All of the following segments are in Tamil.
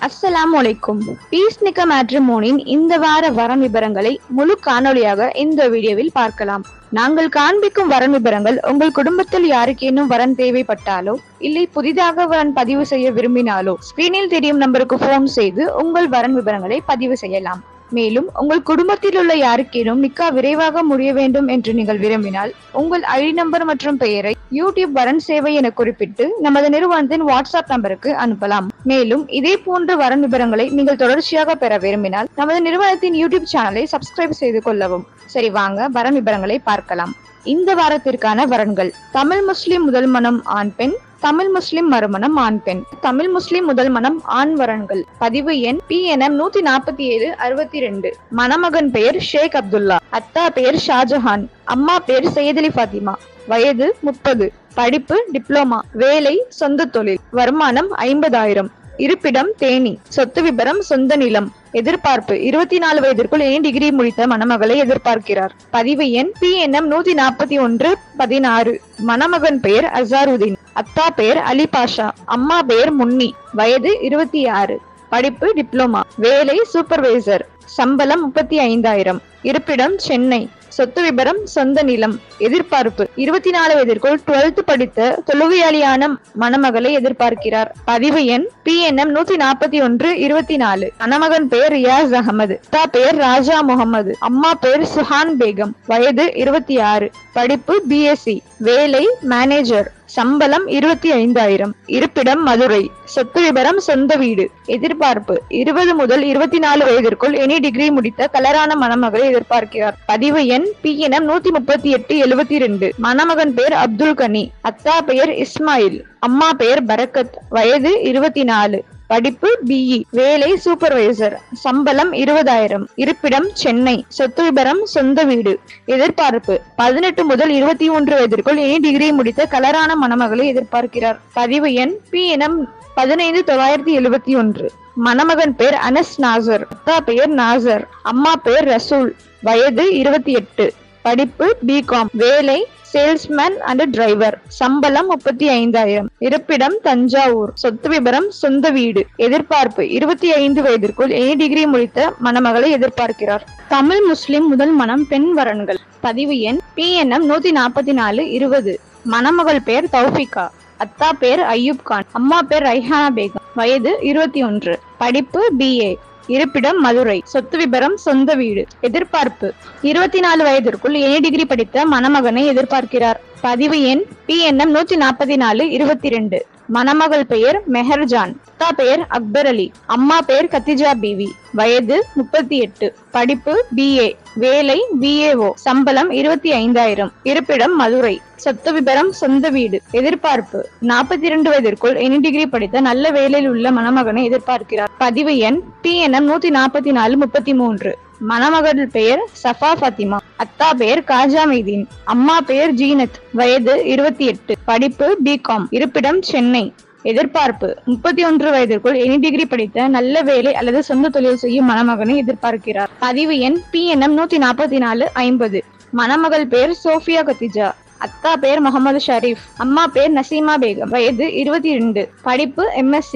அஸ்ஸலாமு அலைக்கும். பீஸ்நிக்க மேட்ரிமோனியின் இந்த வார வரன் விபரங்களை முழு காணொலியாக இந்த வீடியோவில் பார்க்கலாம். நாங்கள் காண்பிக்கும் வரன் விபரங்கள் உங்கள் குடும்பத்தில் யாருக்கேனும் வரன் தேவைப்பட்டாலோ இல்லை புதிதாக வரன் பதிவு செய்ய விரும்பினாலோ ஸ்கிரீனில் தெரியும் நம்பருக்கு போன் செய்து உங்கள் வரன் விபரங்களை பதிவு செய்யலாம். மேலும் உங்கள் குடும்பத்தில் உள்ள யாருக்கேனும் நிக்கா விரைவாக முடிய வேண்டும் என்று நீங்கள் விரும்பினால் உங்கள் ஐடி நம்பர் மற்றும் பெயரை யூடியூப் வரன் சேவை என குறிப்பிட்டு நமது நிறுவனத்தின் வாட்ஸ்அப் நம்பருக்கு அனுப்பலாம். மேலும் இதே போன்ற வரன் விபரங்களை நீங்கள் தொடர்ச்சியாக பெற விரும்பினால் நமது நிறுவனத்தின் யூடியூப் சேனலை சப்ஸ்கிரைப் செய்து கொள்ளவும். சரி, வாங்க வரன் விபரங்களை பார்க்கலாம். இந்த வாரத்திற்கான வரன்கள்: தமிழ் முஸ்லிம் முதல் மனம் ஆண் பெண், தமிழ் முஸ்லிம் மறுமணம் ஆண் பெண், தமிழ் முஸ்லிம் முதல் மனம் ஆண் வரன்கள். பதிவு எண் PNM 14762. மணமகன் பெயர் ஷேக் அப்துல்லா, அத்தா பெயர் ஷாஜஹான், அம்மா பெயர் சையதலி ஃபாத்திமா, வயது 30, படிப்பு டிப்ளமா, வேலை சொந்த தொழில், வருமானம் 50,000, இருப்பிடம் தேனி, சொத்து விபரம் சொந்த நிலம், எதிர்பார்ப்பு 24 வயதிற்குள் எனி டிகிரி முடித்த மணமகளை எதிர்பார்க்கிறார். பதிவு எண் PNM 14116. மணமகன் பெயர் அசாருதீன், அத்தா பெயர் அலி பாஷா, அம்மா பெயர் முன்னி, வயது 26, படிப்பு டிப்ளமா, வேலை சூப்பர்வைசர், சம்பளம் 35,000, இருப்பிடம் சென்னை, சொத்து விபரம் சொந்த நிலம், எதிர்பார்ப்பு 24 வயதிற்குள் 12th படித்த தொழுகையாளியான மணமகளை எதிர்பார்க்கிறார். பதிவு எண் PNM 14124. மணமகன் பெயர் ரியாஸ் அகமது, அத்தா பெயர் ராஜா முகமது, அம்மா பெயர் சுஹான் பேகம், வயது 26, படிப்பு BSc, வேலை மேனேஜர், சம்பளம் 25,000, இருப்பிடம் மதுரை, சொத்து விபரம் சொந்த வீடு, எதிர்பார்ப்பு 20 முதல் 24 வயதிற்குள் எனி டிகிரி முடித்த கலரான மணமகளை எதிர்பார்க்கிறார். பதிவு எண் PNM 13872. மணமகன் பெயர் அப்துல் கனி, அத்தா பெயர் இஸ்மாயில், அம்மா பெயர் பரக்கத், வயது 24, படிப்பு BE, வேலை சூப்பர்வைசர், சம்பளம் 20,000, இருப்பிடம் சென்னை, சொத்து விபரம் சொந்த வீடு, எதிர்பார்ப்பு 18 முதல் 23 வயதிற்குள் எனி டிகிரி முடித்த கலரான மணமகளை எதிர்பார்க்கிறார். பதிவு எண் PNM 15971. மணமகன் பெயர் அனஸ் நாசர், அத்தா பெயர் நாசர், அம்மா பெயர் ரசூல், வயது 28, படிப்பு BCom, வேலை சேல்ஸ்மேன் அண்ட் டிரைவர், சம்பளம் 35,000, இருப்பிடம் தஞ்சாவூர், சொத்து விபரம் சொந்த வீடு, எதிர்பார்ப்பு 25 வயதிற்குள் எனி டிகிரி முடித்த மணமகளை எதிர்பார்க்கிறார். தமிழ் முஸ்லிம் முதல் மனம் பெண் வரன்கள். பதிவு எண் PNM 14420. மணமகள் பெயர் தௌஃபிகா, அத்தா பெயர் அய்யூப் கான், அம்மா பெயர் ரைஹானா பேகம், வயது 21, படிப்பு BA, இருப்பிடம் மதுரை, சொத்து விபரம் சொந்த வீடு, எதிர்பார்ப்பு 24 வயதிற்குள் எனி டிகிரி படித்த மணமகனை எதிர்பார்க்கிறார். பதிவு எண் PNM 14422. மணமகள் பெயர் மெஹர்ஜான், அத்தா பெயர் அக்பர் அலி, அம்மா பெயர் கத்திஜா பீவி, வயது 38, படிப்பு BA, வேலை BAO, சம்பளம் 25,000, இருப்பிடம் மதுரை, சொத்து விபரம் சொந்த வீடு, எதிர்பார்ப்பு 42 வயதிற்குள் எனி டிகிரி படித்த நல்ல வேலையில் உள்ள மணமகனை எதிர்பார்க்கிறார். பதிவு எண் PNM 14433. மணமகள் பெயர் சஃபா ஃபாத்திமா, அத்தா பெயர் காஜா மைதீன், அம்மா பெயர் ஜீனத், வயது 28, படிப்பு BCom, இருப்பிடம் சென்னை, எதிர்பார்ப்பு 31 வயதிற்குள் எனி டிகிரி படித்த நல்ல வேலை அல்லது சொந்த தொழில் செய்யும் மணமகனை எதிர்பார்க்கிறார். பதிவு எண் PNM 14450. மணமகள் பெயர் சோஃபியா கத்திஜா, அத்தா பெயர் முகமது ஷரீப், அம்மா பெயர் நசீமா பேகம், வயது 22, படிப்பு MSc,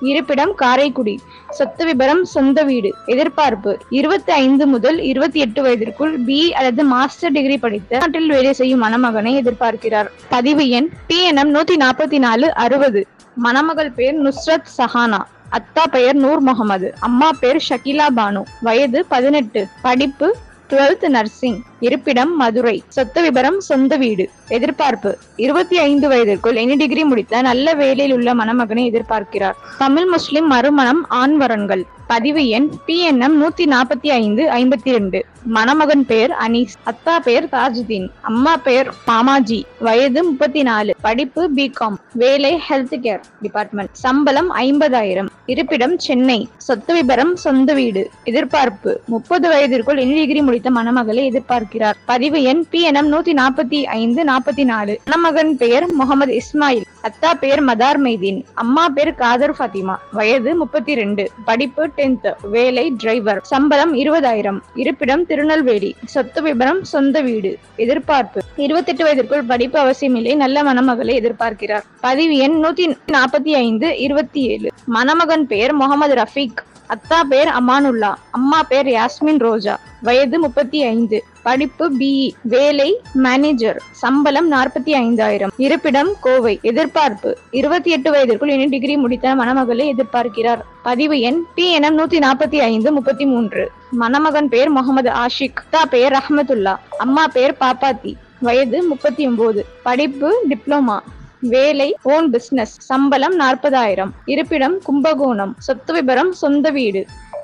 இருப்பிடம் காரைக்குடி, சொத்து விபரம் சொந்த வீடு, எதிர்பார்ப்பு 25 முதல் 28 வயதிற்குள் BE அல்லது மாஸ்டர் டிகிரி படித்த நாட்டில் வேலை செய்யும் மணமகனை எதிர்பார்க்கிறார். பதிவு எண் PNM 14460. மணமகள் பெயர் நுஸ்ரத் சஹானா, அத்தா பெயர் நூர் முகமது, அம்மா பெயர் ஷகிலா பானு, வயது 18, படிப்பு 12th நர்சிங், இருப்பிடம் மதுரை, சொத்து விபரம் சொந்த வீடு, எதிர்பார்ப்பு 25 வயதிற்குள் எனி டிகிரி முடித்த நல்ல வேலையில் உள்ள மணமகனை எதிர்பார்க்கிறார். தமிழ் முஸ்லிம் மறுமணம் ஆண் வரன்கள். பதிவு எண் PNM 14552. மணமகன் பெயர் அனீஸ், அத்தா பெயர் தாஜுதீன், அம்மா பெயர் மாமாஜி, வயது 34, படிப்பு BCom, வேலை ஹெல்த் கேர் டிபார்ட்மெண்ட், சம்பளம் 50,000, இருப்பிடம் சென்னை, சொத்து விபரம் சொந்த வீடு, எதிர்பார்ப்பு 30 வயதிற்குள் எனி டிகிரி முடித்த மணமகளை எதிர்பார்க்கிறார். பதிவு எண் PNM 14544. மணமகன் பெயர் முகமது இஸ்மாயில், அத்தா பேர் மதார் மைதீன், அம்மா பேர் காதர் ஃபாத்திமா, வயது 32, படிப்பு 10th, வேலை டிரைவர், சம்பளம் 20,000, இருப்பிடம் திருநெல்வேலி, சொத்து விபரம் சொந்த வீடு, எதிர்பார்ப்பு 28 வயதிற்குள் படிப்பு அவசியமில்லை, நல்ல மணமகளை எதிர்பார்க்கிறார். பதிவு எண் 145 27. மணமகன் பெயர் முகமது ரஃபீக், அத்தா பேர் அமானுல்லா, அம்மா பேர் யாஸ்மின் ரோஜா, வயது 35, படிப்பு பிஇ, வேலை மேனேஜர், சம்பளம் 45,000, இருப்பிடம் கோவை, எதிர்பார்ப்பு 28 வயதிற்குள் இனி டிகிரி முடித்த மணமகளை எதிர்பார்க்கிறார். பதிவு எண் PNM 145 33. மணமகன் பெயர் முகமது ஆஷிக், அத்தா பெயர் ரஹமத்துல்லா, அம்மா பேர் பாப்பாத்தி, வயது 39, படிப்பு டிப்ளமா, வேலை ஓன் பிசினஸ், சம்பளம் 40,000, இருப்பிடம் கும்பகோணம், சொத்து விபரம் சொந்த வீடு,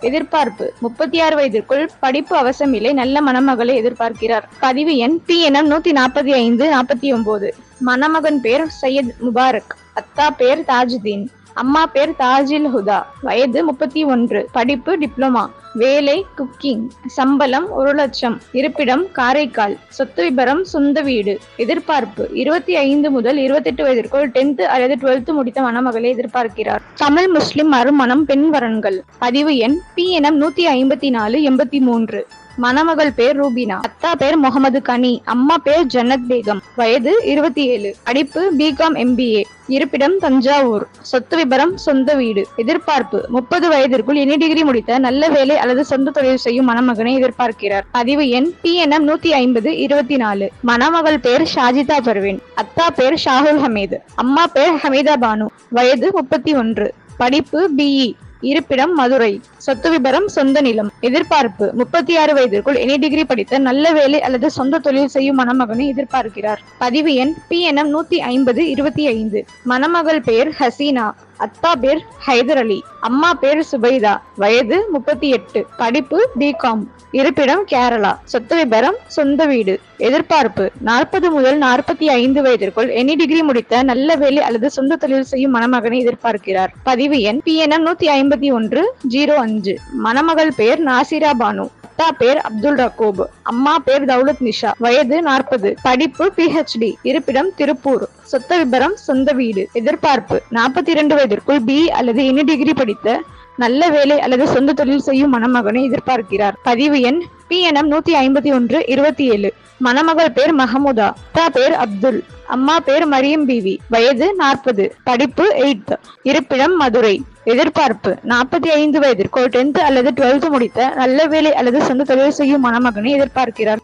எதிர்பார்ப்பு 36 வயதிற்குள் படிப்பு அவசியமில்லை, நல்ல மணமகளை எதிர்பார்க்கிறார். பதிவு எண் PNM 145 49. மணமகன் பேர் சையத் முபாரக், அத்தா பேர் தாஜுதீன், அம்மா பேர் தாஜில் ஹுதா, வயது 31, படிப்பு டிப்ளமா, வேலை குக்கிங், சம்பளம் 1,00,000, இருப்பிடம் காரைக்கால், சொத்து விபரம் சொந்த வீடு, எதிர்பார்ப்பு 25 முதல் 28 வயதிற்குள் 10th அல்லது 12th முடித்த மணமகளை எதிர்பார்க்கிறார். தமிழ் முஸ்லிம் மறுமணம் பெண் வரன்கள். பதிவு எண் PNM 154 83. மணமகள் பேர் ரூபினா, அத்தா பேர் முகமது கனி, அம்மா பேர் ஜன்னத் பேகம், வயது 27, படிப்பு BCom MBA, இருப்பிடம் தஞ்சாவூர், சொத்து விபரம் சொந்த வீடு, எதிர்பார்ப்பு 30 வயதிற்குள் எனி டிகிரி முடித்த நல்ல வேலை அல்லது சொந்த தொழில் செய்யும் மணமகனை எதிர்பார்க்கிறார். பதிவு எண் PNM 150 24. மணமகள் பேர் ஷாஜிதா பர்வீன், அத்தா பேர் ஷாகுல் ஹமீது, அம்மா பேர் ஹமீதா பானு, வயது 31, படிப்பு BE, இருப்பிடம் மதுரை, சொத்து விபரம் சொந்த நிலம், எதிர்பார்ப்பு 36 வயதிற்குள் எனி டிகிரி படித்த நல்ல வேலை அல்லது சொந்த தொழில் செய்யும் மணமகனை எதிர்பார்க்கிறார். பதிவு எண் PNM 150 25. மணமகள் பெயர் ஹசீனா, அத்தா பேர் ஹைதர் அலி, அம்மா பேர் சுபைதா, வயது 38, படிப்பு BCom, இருப்பிடம் கேரளா, சொத்து விபரம் சொந்த வீடு, எதிர்பார்ப்பு 40 முதல் 45 வயதிற்குள் எனி டிகிரி முடித்த நல்ல வேலை அல்லது சொந்த தொழில் செய்யும் மணமகனை எதிர்பார்க்கிறார். பதிவு எண் PNM 151 05. மணமகள் பெயர் நாசிரா பானு, அத்தா பேர் அப்துல் ரகூப், அம்மா பேர் தௌலத் நிஷா, வயது 40, படிப்பு PhD, இருப்பிடம் திருப்பூர், சொத்து விபரம் சொந்த வீடு, எதிர்பார்ப்பு 42 வயதிற்குள் BE அல்லது எனி டிகிரி படித்த நல்ல வேலை அல்லது சொந்த தொழில் செய்யும் மணமகனை எதிர்பார்க்கிறார். பதிவு எண் PNM 151 27. மணமகள் பேர் மஹமுதா, அத்தா பேர் அப்துல், அம்மா பேர் மரியம் பிவி, வயது 40, படிப்பு 8th, இருப்பிடம் மதுரை, எதிர்பார்ப்பு 45 வயதிற்குள் 10th அல்லது 12th முடித்த நல்ல வேலை அல்லது சொந்த தொழில் செய்யும் மணமகனை எதிர்பார்க்கிறார்.